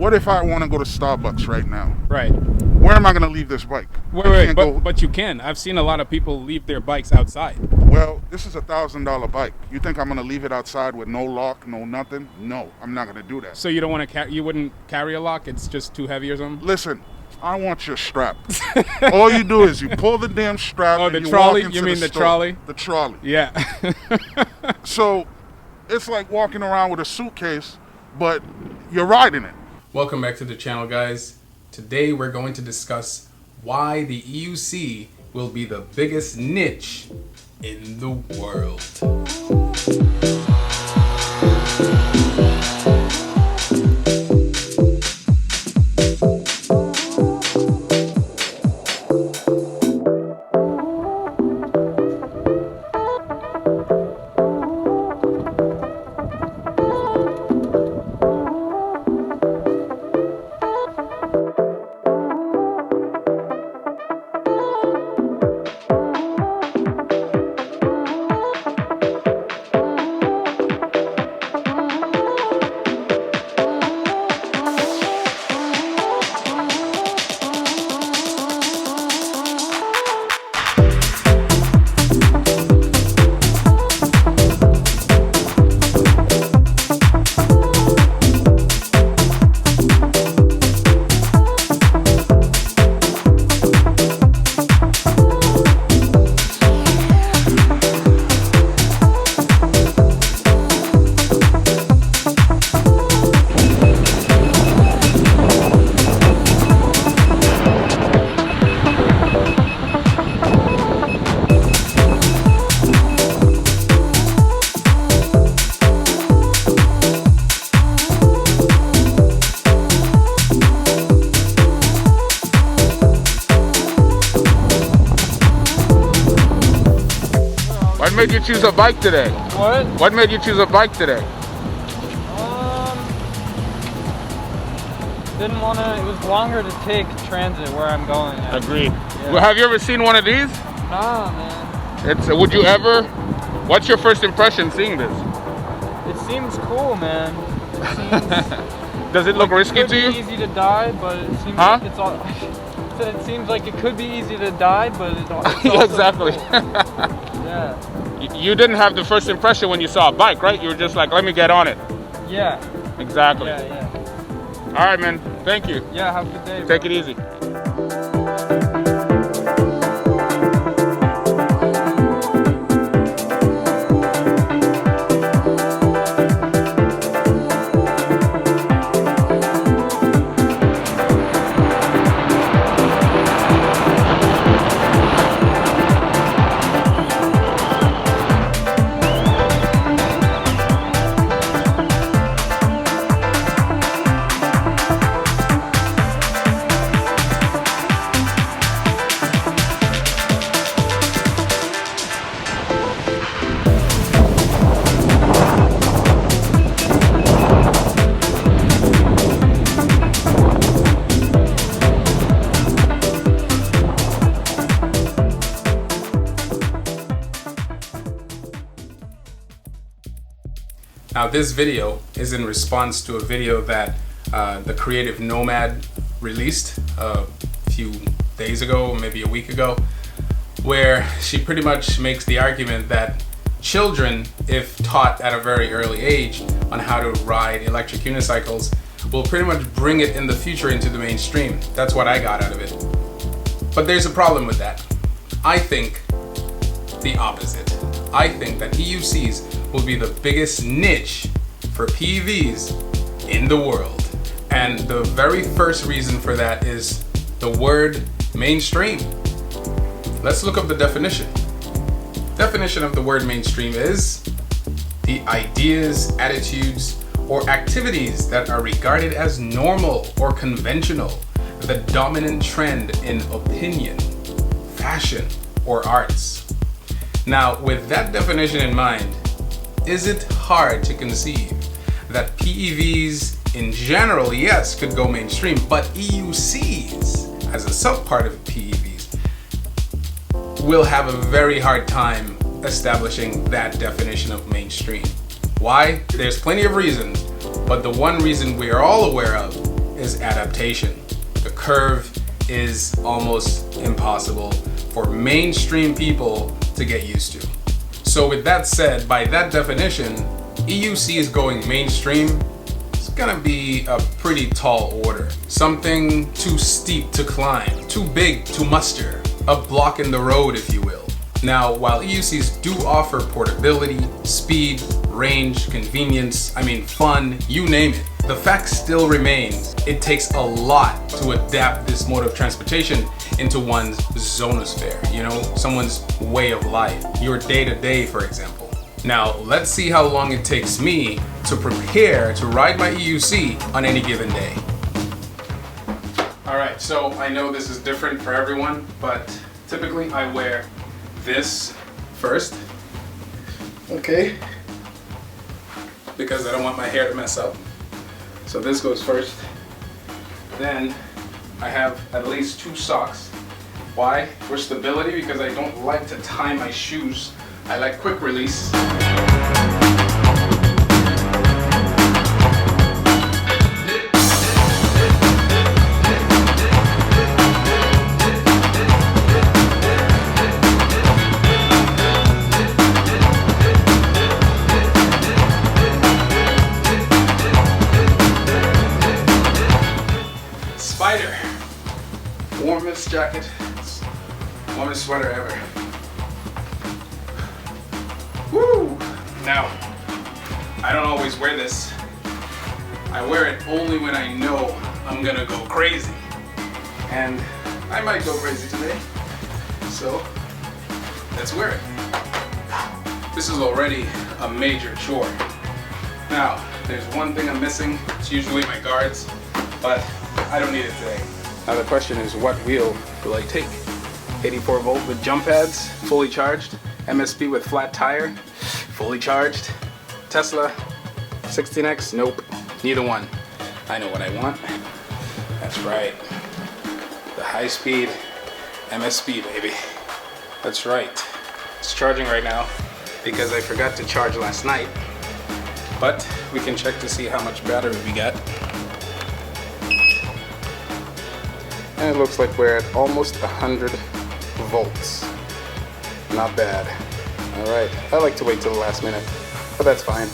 what if I want to go to Starbucks right now? Right. Where am I going to leave this bike? Wait, but you can. I've seen a lot of people leave their bikes outside. Well, this is $1,000 bike. You think I'm going to leave it outside with no lock, no nothing? No, I'm not going to do that. So you don't want to you wouldn't carry a lock? It's just too heavy or something? Listen, I want your strap. All you do is you pull the damn strap. Oh, and the you trolley? walk into You mean the store. trolley? The trolley. Yeah. So it's like walking around with a suitcase, but you're riding it. Welcome back to the channel, guys. Today we're going to discuss why the EUC will be the biggest niche in the world. What made you choose a bike today? What? What made you choose a bike today? Didn't want to, it was longer to take transit where I'm going at. Agreed. Yeah. Well, have you ever seen one of these? Nah, man. It's. Would you ever? What's your first impression seeing this? It seems cool, man. It seems Does it look risky it could to you? be easy to die, but it seems Huh? like it's all... It seems like it could be easy to die, but it's also Exactly. cool. Yeah. You didn't have the first impression when you saw a bike, right? You were just like, let me get on it. Yeah. Exactly. Yeah. All right, man. Thank you. Yeah, have a good day. Take bro. it easy. Now this video is in response to a video that the Creative Nomad released a few days ago, maybe a week ago, where she pretty much makes the argument that children, if taught at a very early age on how to ride electric unicycles, will pretty much bring it in the future into the mainstream. That's what I got out of it. But there's a problem with that. I think the opposite. I think that EUCs will be the biggest niche for PEVs in the world. And the very first reason for that is the word mainstream. Let's look up the definition. Definition of the word mainstream is the ideas, attitudes, or activities that are regarded as normal or conventional, the dominant trend in opinion, fashion, or arts. Now, with that definition in mind, is it hard to conceive that PEVs in general, yes, could go mainstream, but EUCs as a subpart of PEVs will have a very hard time establishing that definition of mainstream. Why? There's plenty of reasons, but the one reason we are all aware of is adaptation. The curve is almost impossible for mainstream people to get used to. So with that said, by that definition, EUC is going mainstream. It's gonna be a pretty tall order. Something too steep to climb, too big to muster, a block in the road, if you will. Now, while EUCs do offer portability, speed, range, convenience, fun, you name it, the fact still remains, it takes a lot to adapt this mode of transportation into one's zonosphere, someone's way of life, your day-to-day, for example. Now, let's see how long it takes me to prepare to ride my EUC on any given day. All right, so I know this is different for everyone, but typically I wear this first, okay? Because I don't want my hair to mess up. So this goes first. Then I have at least 2 socks. Why? For stability, because I don't like to tie my shoes. I like quick release. Spider. Warmest jacket, warmest sweater ever. Woo! Now, I don't always wear this. I wear it only when I know I'm gonna go crazy. And I might go crazy today. So, let's wear it. This is already a major chore. Now, there's one thing I'm missing. It's usually my guards, but I don't need it today. Now the question is, what wheel will I take? 84 volt with jump pads, fully charged. MSP with flat tire, fully charged. Tesla, 16X, nope, neither one. I know what I want. That's right. The high speed MSP, baby. That's right. It's charging right now because I forgot to charge last night. But we can check to see how much battery we got. And it looks like we're at almost 100 volts. Not bad. All right, I like to wait till the last minute, but that's fine.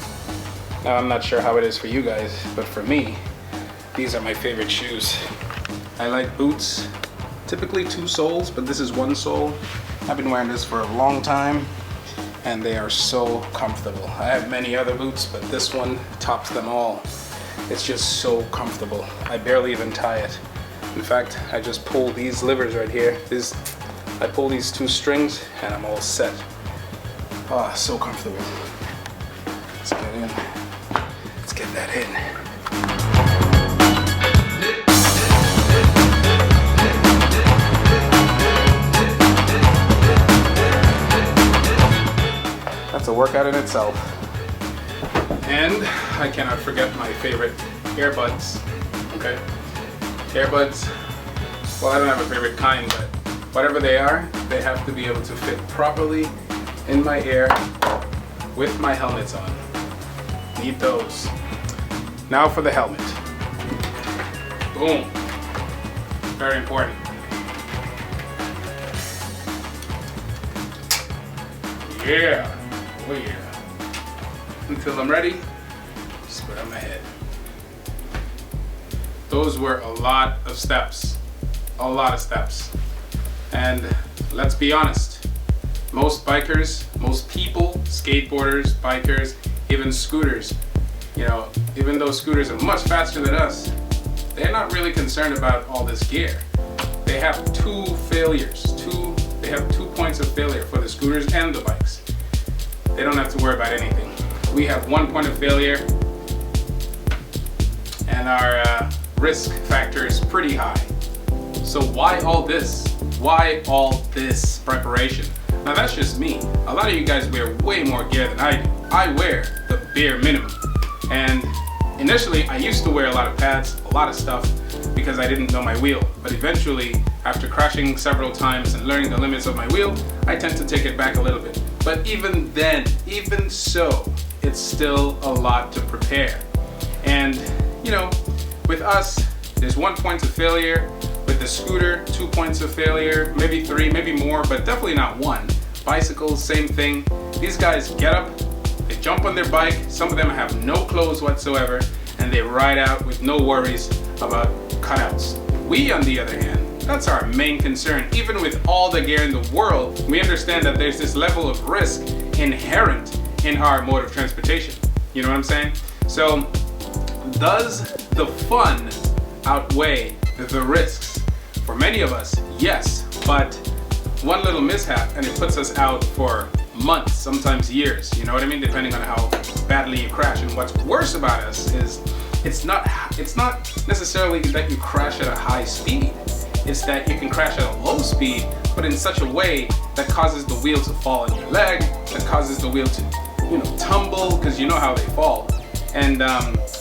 Now I'm not sure how it is for you guys, but for me, these are my favorite shoes. I like boots, typically 2 soles, but this is 1 sole. I've been wearing this for a long time, and they are so comfortable. I have many other boots, but this one tops them all. It's just so comfortable. I barely even tie it. In fact, I just pull these levers right here. I pull these 2 strings and I'm all set. Ah, so comfortable. Let's get in. Let's get that in. That's a workout in itself. And I cannot forget my favorite earbuds. Okay? Earbuds, well, I don't have a favorite kind, but whatever they are, they have to be able to fit properly in my ear with my helmets on. Need those. Now for the helmet. Boom. Very important. Yeah. Oh yeah. Until I'm ready, just put on my head. Those were a lot of steps. A lot of steps. And let's be honest, most bikers, most people, skateboarders, bikers, even scooters, even though scooters are much faster than us, they're not really concerned about all this gear. They have 2 failures. They have 2 points of failure for the scooters and the bikes. They don't have to worry about anything. We have 1 point of failure, and our risk factor is pretty high. So why all this? Why all this preparation? Now that's just me. A lot of you guys wear way more gear than I do. I wear the bare minimum. And initially I used to wear a lot of pads, a lot of stuff, because I didn't know my wheel. But eventually, after crashing several times and learning the limits of my wheel, I tend to take it back a little bit. But even then, even so, it's still a lot to prepare. And with us, There's 1 point of failure. With the scooter, 2 points of failure, maybe 3, maybe more, but definitely not 1. Bicycles, same thing. These guys get up, they jump on their bike, some of them have no clothes whatsoever, and they ride out with no worries about cutouts. We, on the other hand, that's our main concern. Even with all the gear in the world, we understand that there's this level of risk inherent in our mode of transportation. You know what I'm saying? So, does the fun outweigh the risks? For many of us, yes, but one little mishap and it puts us out for months, sometimes years, you know what I mean? Depending on how badly you crash. And what's worse about us is it's not necessarily that you crash at a high speed. It's that you can crash at a low speed, but in such a way that causes the wheel to fall on your leg, that causes the wheel to, tumble, because you know how they fall, and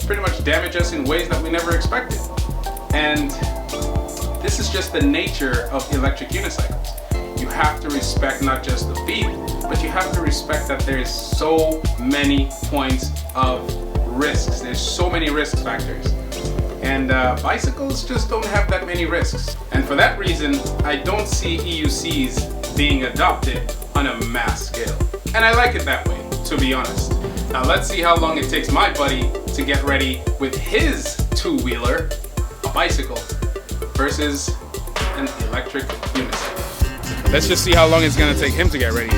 pretty much damage us in ways that we never expected. And this is just the nature of electric unicycles. You have to respect not just the beat, but you have to respect that there's so many points of risks. There's so many risk factors. And bicycles just don't have that many risks. And for that reason, I don't see EUCs being adopted on a mass scale. And I like it that way, to be honest. Now let's see how long it takes my buddy to get ready with his two-wheeler, a bicycle, versus an electric unicycle. Let's just see how long it's gonna take him to get ready.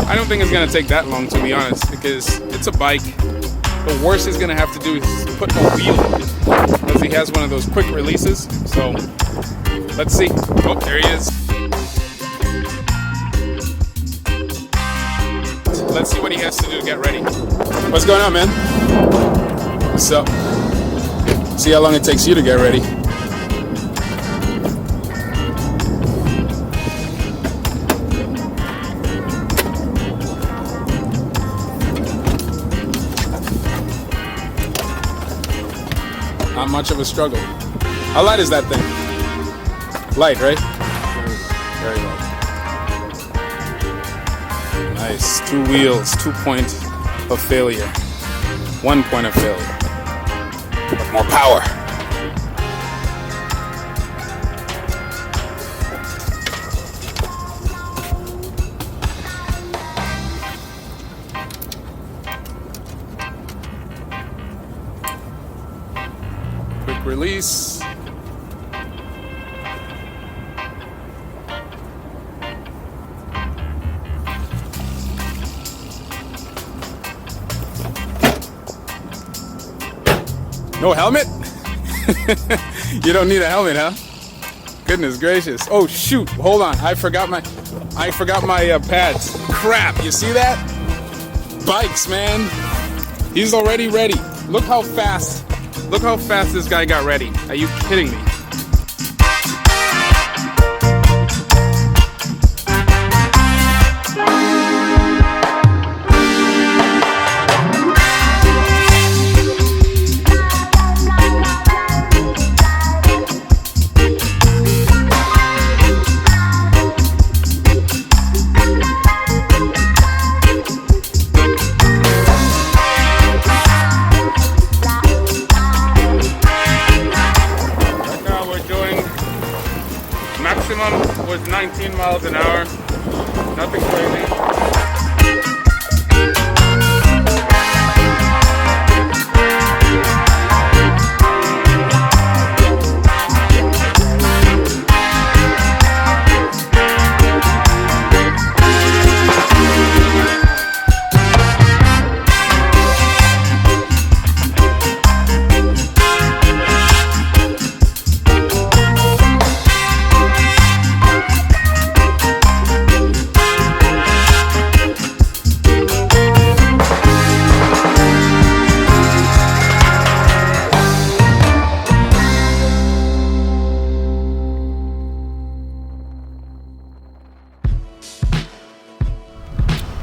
I don't think it's gonna take that long, to be honest, because it's a bike. The worst he's gonna have to do is put a wheel in it, because he has one of those quick releases. So let's see. Oh, there he is. Let's see what he has to do to get ready. What's going on, man? What's up? See how long it takes you to get ready. Not much of a struggle. How light is that thing? Light, right? Very light. Nice. 2 wheels, 2 point of failure. 1 point of failure. But more power. Quick release. No helmet? You don't need a helmet, huh? Goodness gracious. Oh shoot, hold on. I forgot my pads. Crap, you see that? Bikes, man. He's already ready. Look how fast this guy got ready. Are you kidding me? Maximum was 19 miles an hour. Nothing crazy.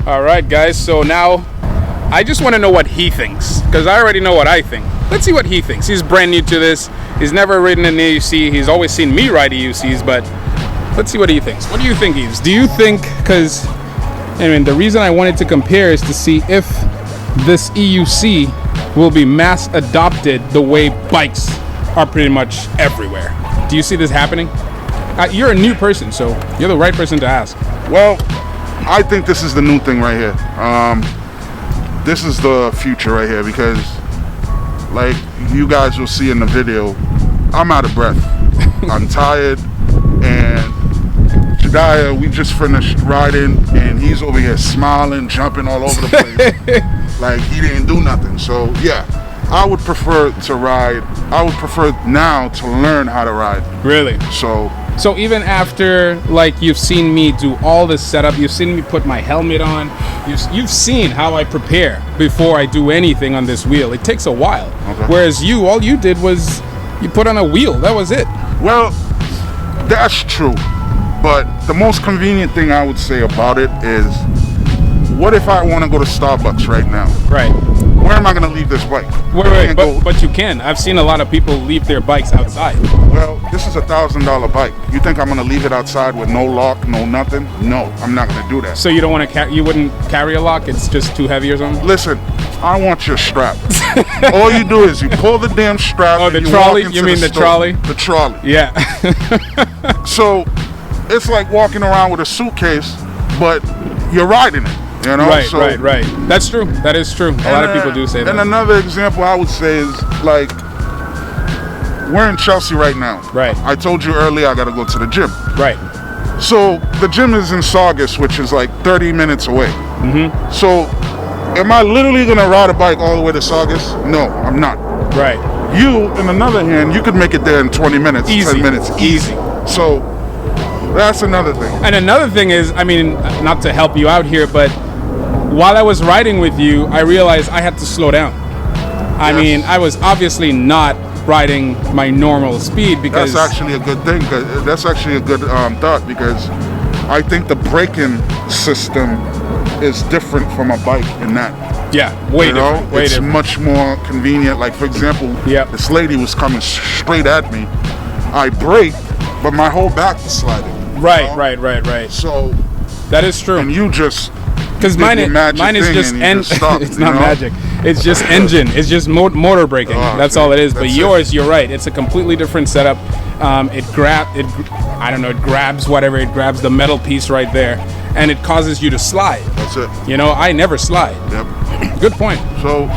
All right, guys, so now I just want to know what he thinks, because I already know what I think. Let's see what he thinks. He's brand new to this. He's never ridden an EUC. He's always seen me ride EUCs, but let's see what he thinks. What do you think, Yves? Do you think, because, I mean, the reason I wanted to compare is to see if this EUC will be mass adopted the way bikes are pretty much everywhere. Do you see this happening? You're a new person, so you're the right person to ask. Well, I think this is the new thing right here. This is the future right here, because like you guys will see in the video, I'm out of breath. I'm tired, and Jediah, we just finished riding, and he's over here smiling, jumping all over the place. Like he didn't do nothing. So yeah, I would prefer to ride. I would prefer now to learn how to ride. Really? So even after, like, you've seen me do all this setup, you've seen me put my helmet on, you've seen how I prepare before I do anything on this wheel. It takes a while. Okay. Whereas all you did was you put on a wheel. That was it. well, that's true. But the most convenient thing I would say about it is, what if I want to go to Starbucks right now? Right. Where am I going to leave this bike? Wait, but you can. I've seen a lot of people leave their bikes outside. Well, this is $1,000 bike. You think I'm going to leave it outside with no lock, no nothing? No, I'm not going to do that. So you don't want to you wouldn't carry a lock? It's just too heavy or something? Listen, I want your strap. All you do is you pull the damn strap. Oh, the and you trolley? walk into You mean the store. trolley? The trolley. Yeah. So it's like walking around with a suitcase, but you're riding it. You know? Right, So- right. That's true. That is true. A lot of people do say that. And another example I would say is, like, we're in Chelsea right now. Right. I told you earlier I got to go to the gym. Right. So the gym is in Saugus, which is like 30 minutes away. Mm-hmm. So am I literally going to ride a bike all the way to Saugus? No, I'm not. Right. You, on another hand, you could make it there in 20 minutes, Easy. 10 minutes. Easy. So that's another thing. And another thing is, I mean, not to help you out here, but while I was riding with you, I realized I had to slow down. I Yes. mean, I was obviously not riding my normal speed because That's actually a good thing. That's actually a good thought, because I think the braking system is different from a bike in that. yeah, way You know, different. Way it's different. much more convenient. Like, for example, Yep. this lady was coming straight at me. I braked, but my whole back was sliding. you Right, know? right. So, That is true. and you just Because did mine, your magic mine is thing just and you just stopped, it's you not know? magic. It's just engine. It's just motor braking. Oh, That's okay. all it is. But That's yours, you're right. It's a completely different setup. It grabs whatever. It grabs the metal piece right there, and it causes you to slide. That's it. You know, I never slide. Yep. Good point. So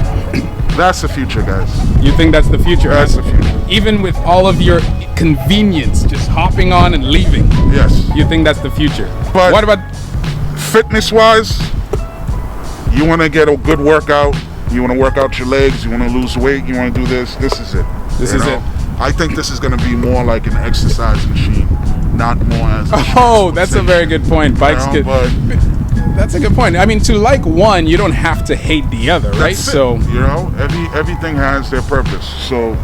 that's the future, guys. You think that's the future? That's the future. Even with all of your convenience, just hopping on and leaving, Yes. you think that's the future. But- what about? Fitness-wise, you want to get a good workout. You want to work out your legs. You want to lose weight. You want to do this. This is it. This You is know? it. I think this is going to be more like an exercise machine, not more as. Oh, that's a very good point. Bikes You know, could. but That's a good point. I mean, to like one, you don't have to hate the other, right? that's it, So you know, everything has their purpose. So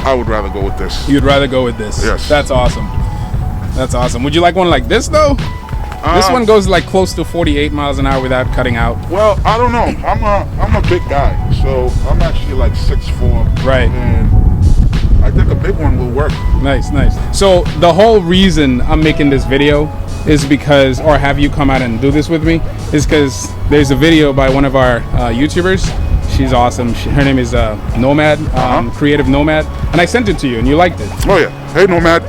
I would rather go with this. you'd rather go with this. Yes. That's awesome. That's awesome. Would you like one like this though? This one goes like close to 48 miles an hour without cutting out. Well, I don't know. I'm a big guy, so I'm actually like 6'4". Right. And I think a big one will work. Nice. So the whole reason I'm making this video is because, or have you come out and do this with me, is because there's a video by one of our YouTubers. She's awesome. Her name is Nomad, Creative Nomad, and I sent it to you and you liked it. Oh yeah. Hey, Nomad.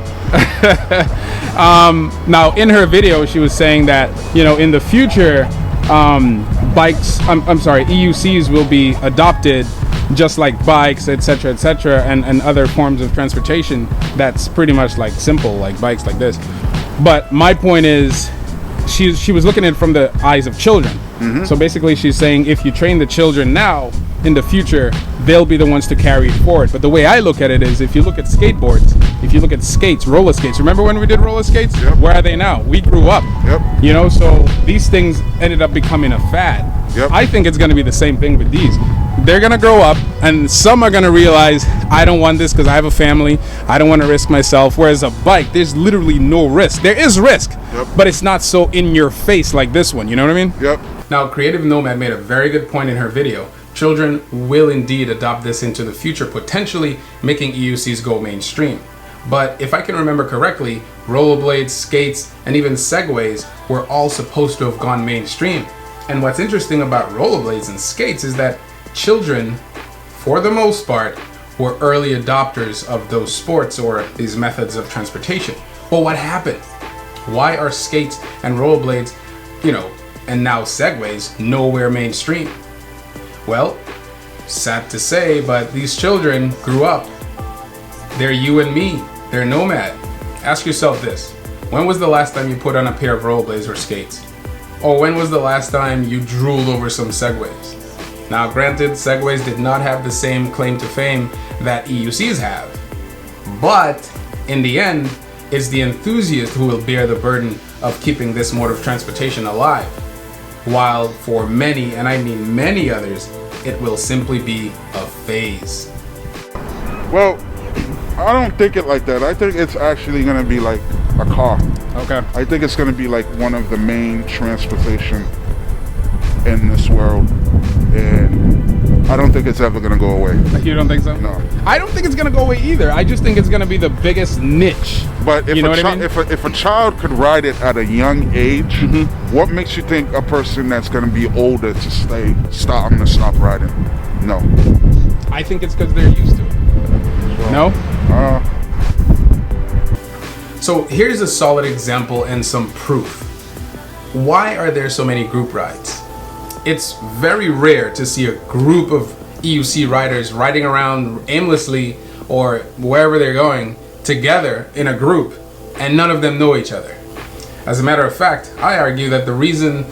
Now, in her video, she was saying that, you know, in the future, EUCs will be adopted just like bikes, etc., and other forms of transportation that's pretty much like simple, like bikes like this. But my point is, she was looking at it from the eyes of children. So basically, she's saying if you train the children now, in the future, they'll be the ones to carry it forward. But the way I look at it is, if you look at skateboards, if you look at skates, roller skates, remember when we did roller skates? Yep. Where are they now? We grew up. Yep. You know, so these things ended up becoming a fad. Yep. I think it's going to be the same thing with these. They're going to grow up, and some are going to realize, I don't want this because I have a family. I don't want to risk myself. Whereas a bike, there's literally no risk. There is risk, Yep. but it's not so in your face like this one. You know what I mean? Yep. Now, Creative Nomad made a very good point in her video. Children will indeed adopt this into the future, potentially making EUCs go mainstream. But if I can remember correctly, rollerblades, skates, and even segways were all supposed to have gone mainstream. And what's interesting about rollerblades and skates is that children, for the most part, were early adopters of those sports or these methods of transportation. But what happened? Why are skates and rollerblades, and now segways, nowhere mainstream? Well, sad to say, but these children grew up. They're you and me. They're nomad. Ask yourself this. When was the last time you put on a pair of rollerblades or skates? Or when was the last time you drooled over some segways? Now, granted, segways did not have the same claim to fame that EUCs have. But in the end, it's the enthusiast who will bear the burden of keeping this mode of transportation alive. While for many, and I mean many others, it will simply be a phase. Well, I don't think it like that. I think it's actually going to be like a car. Okay. I think it's going to be like one of the main transportation in this world, and I don't think it's ever going to go away. You don't think so? No. I don't think it's going to go away either. I just think it's going to be the biggest niche. But if, you know what I mean? if a child could ride it at a young age, what makes you think a person that's going to be older to stop riding? No. I think it's because they're used to it. No? So here's a solid example and some proof. Why are there so many group rides? It's very rare to see a group of EUC riders riding around aimlessly or wherever they're going together in a group and none of them know each other. As a matter of fact, I argue that the reason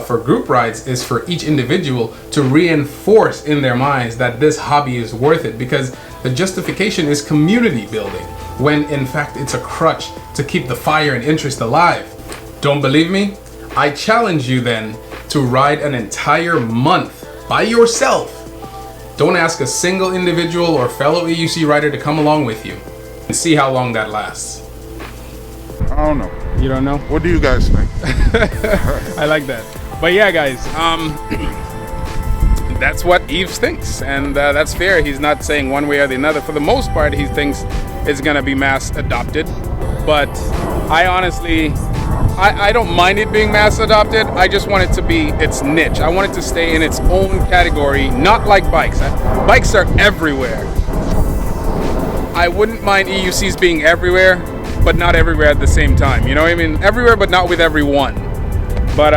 for group rides is for each individual to reinforce in their minds that this hobby is worth it, because the justification is community building, when in fact it's a crutch to keep the fire and interest alive. Don't believe me? I challenge you then to ride an entire month by yourself. Don't ask a single individual or fellow EUC rider to come along with you, and see how long that lasts. I don't know. You don't know? What do you guys think? I like that. But yeah, guys, that's what Yves thinks, and that's fair. He's not saying one way or the other. For the most part, he thinks it's gonna be mass adopted. But I honestly, I don't mind it being mass adopted. I just want it to be its niche. I want it to stay in its own category, not like bikes. Bikes are everywhere. I wouldn't mind EUCs being everywhere, but not everywhere at the same time. You know what I mean? Everywhere, but not with everyone. But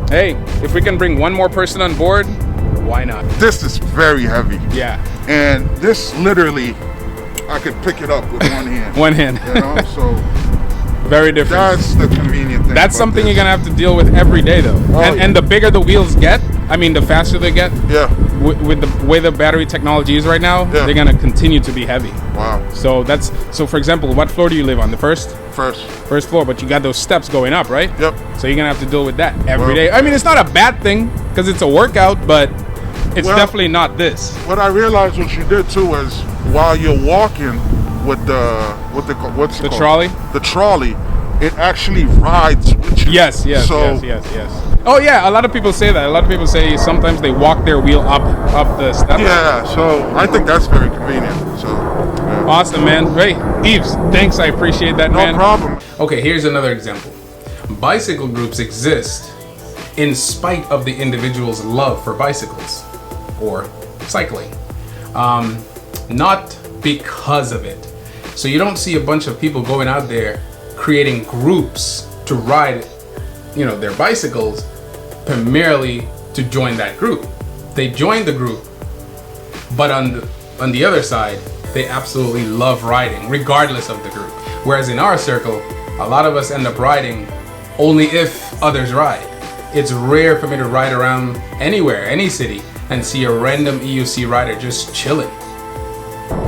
hey, if we can bring one more person on board, why not? This is very heavy. Yeah. And this literally, I could pick it up with one hand. One hand. You know, so very different. that's the convenient thing. That's something you're gonna have to deal with every day, though. Oh, And the bigger the wheels get, I mean, the faster they get. Yeah. With the way the battery technology is right now, Yeah. they're gonna continue to be heavy. Wow. So for example, what floor do you live on? The first First. floor, but you got those steps going up, right? Yep. So you're gonna have to deal with that every Well- day. I mean, it's not a bad thing because it's a workout, but it's Well- definitely not this. What I realized what you did too was while you're walking with what's it The called? trolley? The trolley, it actually rides with you. Yes. So yes. Oh yeah, a lot of people say that. A lot of people say sometimes they walk their wheel up the steps. yeah, so I think that's very convenient. So yeah. Awesome, man. Hey, Yves, thanks. I appreciate that, No man. problem. Okay, here's another example. Bicycle groups exist in spite of the individual's love for bicycles or cycling. Not because of it. So you don't see a bunch of people going out there creating groups to ride, their bicycles primarily to join that group. They join the group, but on the other side, they absolutely love riding regardless of the group. Whereas in our circle, a lot of us end up riding only if others ride. It's rare for me to ride around anywhere, any city, and see a random EUC rider just chilling.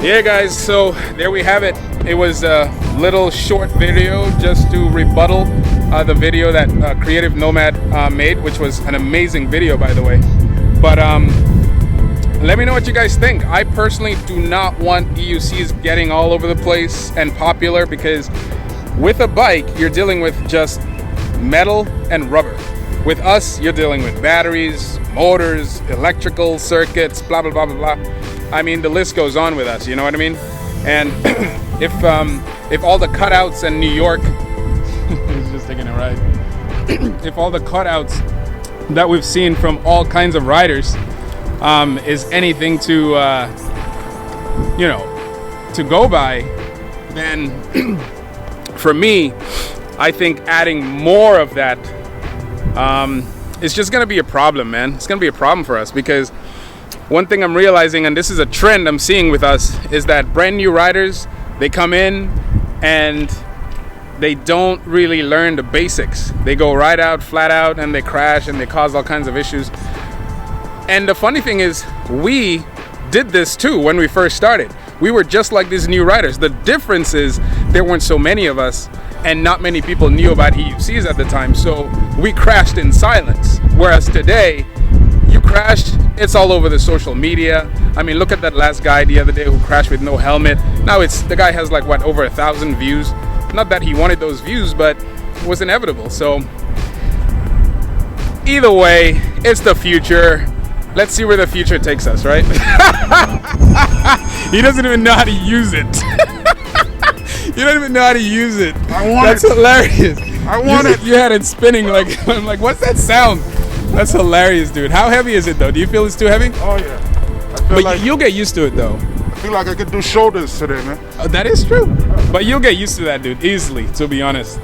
Yeah, guys, so there we have it. It was a little short video just to rebuttal the video that Creative Nomad made, which was an amazing video, by the way. But let me know what you guys think. I personally do not want EUCs getting all over the place and popular, because with a bike, you're dealing with just metal and rubber. With us, you're dealing with batteries, motors, electrical circuits, blah, blah, blah, blah, blah. I mean, the list goes on with us, you know what I mean? And if all the cutouts in New York, he's just taking a ride. If all the cutouts that we've seen from all kinds of riders is anything to you know, to go by, then for me, I think adding more of that is just gonna be a problem, man. It's gonna be a problem for us, because one thing I'm realizing, and this is a trend I'm seeing with us, is that brand new riders, they come in and they don't really learn the basics. They go right out, flat out, and they crash and they cause all kinds of issues. And the funny thing is, we did this too when we first started. We were just like these new riders. The difference is there weren't so many of us, and not many people knew about EUCs at the time, so we crashed in silence. Whereas today, you crashed, it's all over the social media. I mean, look at that last guy the other day who crashed with no helmet. Now the guy has like, what, over 1,000 views. Not that he wanted those views, but it was inevitable. So either way, it's the future. Let's see where the future takes us, right? He doesn't even know how to use it. You don't even know how to use it. That's hilarious. I want it. You had it spinning like, I'm like, what's that sound? That's hilarious, dude. How heavy is it though? Do you feel it's too heavy? Oh yeah. I feel But like, you'll get used to it though. I feel like I could do shoulders today, man. That is true. But you'll get used to that, dude, easily, to be honest.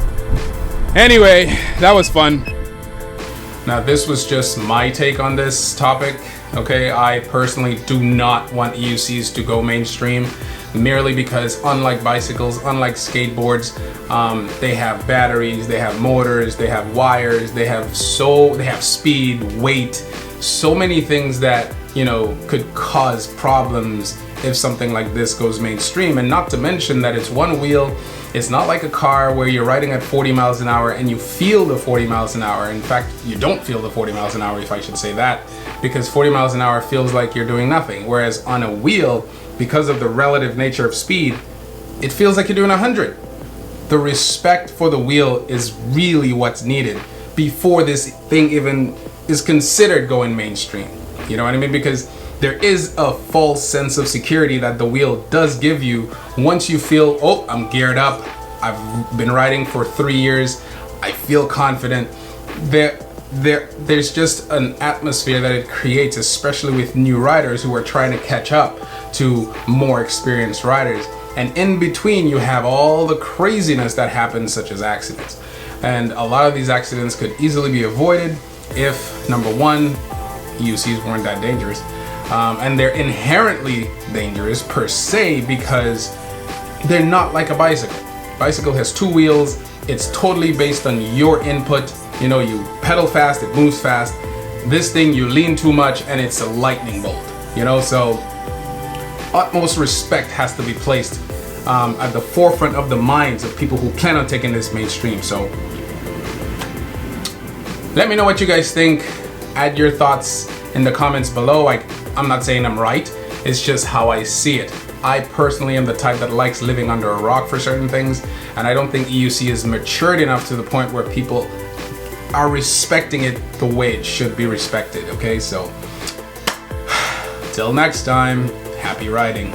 Anyway, that was fun. Now, this was just my take on this topic. Okay, I personally do not want EUCs to go mainstream, merely because unlike bicycles, unlike skateboards, they have batteries, they have motors, they have wires, they have speed, weight, so many things that, you know, could cause problems if something like this goes mainstream. And not to mention that it's one wheel. It's not like a car where you're riding at 40 miles an hour and you feel the 40 miles an hour. In fact, you don't feel the 40 miles an hour, if I should say that, because 40 miles an hour feels like you're doing nothing. Whereas on a wheel, because of the relative nature of speed, it feels like you're doing 100. The respect for the wheel is really what's needed before this thing even is considered going mainstream. You know what I mean? Because there is a false sense of security that the wheel does give you once you feel, oh, I'm geared up, I've been riding for 3 years, I feel confident. There's just an atmosphere that it creates, especially with new riders who are trying to catch up to more experienced riders. And in between, you have all the craziness that happens, such as accidents. And a lot of these accidents could easily be avoided if, number one, EUCs weren't that dangerous. And they're inherently dangerous per se because they're not like a bicycle. Bicycle has 2 wheels. It's totally based on your input. You know, you pedal fast, it moves fast. This thing, you lean too much and it's a lightning bolt. You know, so utmost respect has to be placed at the forefront of the minds of people who plan on taking this mainstream. So let me know what you guys think. Add your thoughts in the comments below. I'm not saying I'm right, it's just how I see it. I personally am the type that likes living under a rock for certain things, and I don't think EUC is matured enough to the point where people are respecting it the way it should be respected, okay? So, till next time, happy riding.